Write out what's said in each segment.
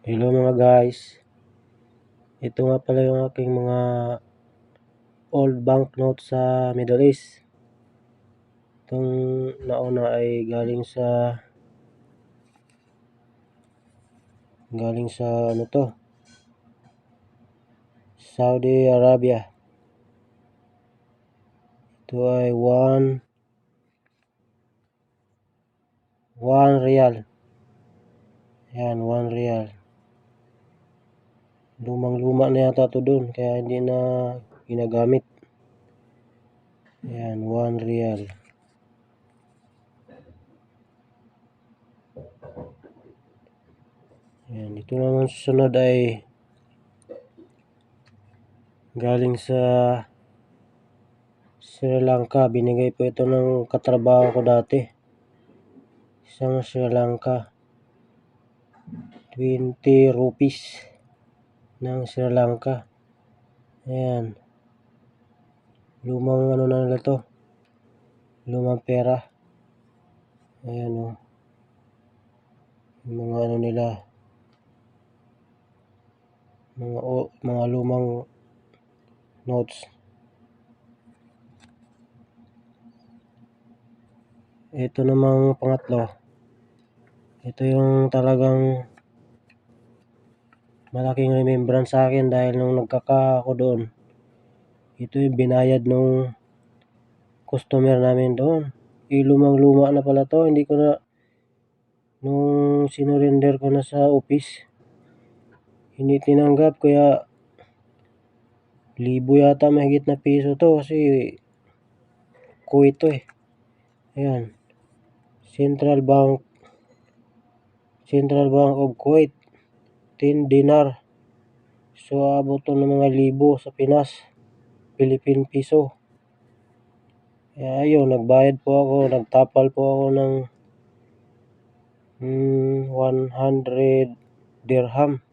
Hello mga guys, ito nga pala yung aking mga old banknotes sa Middle East. Itong nauna ay galing sa ano to, Saudi Arabia. Ito ay 1 real. Yan, 1 real. Lumang-luma na yata to doon, kaya hindi na ginagamit. Yan, 1 real. Yan, ito naman susunod ay galing sa Sri Lanka. Binigay po ito ng katrabaho ko dati. Isang Sri Lanka. 20 rupees ng Sri Lanka. Ayan. Lumang ano na nila to. Lumang pera. Ayan o. Yung mga ano nila. Mga lumang notes. Ito namang pangatlo. Ito yung talagang malaking remembrance sa akin dahil nung nagkaka ako doon. Ito yung binayad nung customer namin doon. Lumang-luma na pala to. Hindi ko na nung sinurrender ko na sa office. Hindi tinanggap kaya libo yata mahigit na piso to kasi Kuwait to eh. Ayan. Central Bank of Kuwait. 10 dinar. So abot to ng mga libo sa Pinas. Philippine piso. Kaya ayun, nagbayad po ako. Nagtapal po ako ng 100 dirham.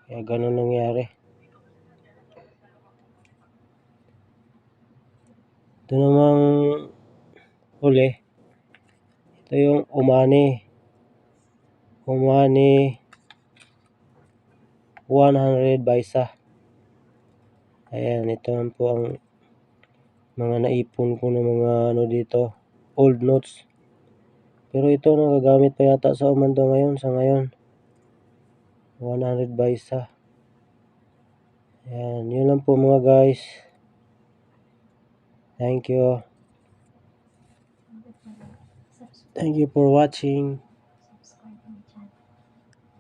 Kaya ganun nangyari. Ito namang huli. Ito yung Omani 100 baisa. Ayan, ito lang po ang mga naipon ko ng mga ano dito, old notes. Pero ito nagagamit pa yata sa Oman to ngayon, sa ngayon. 100 baisa. Ayan, yun lang po mga guys. Thank you. Thank you for watching.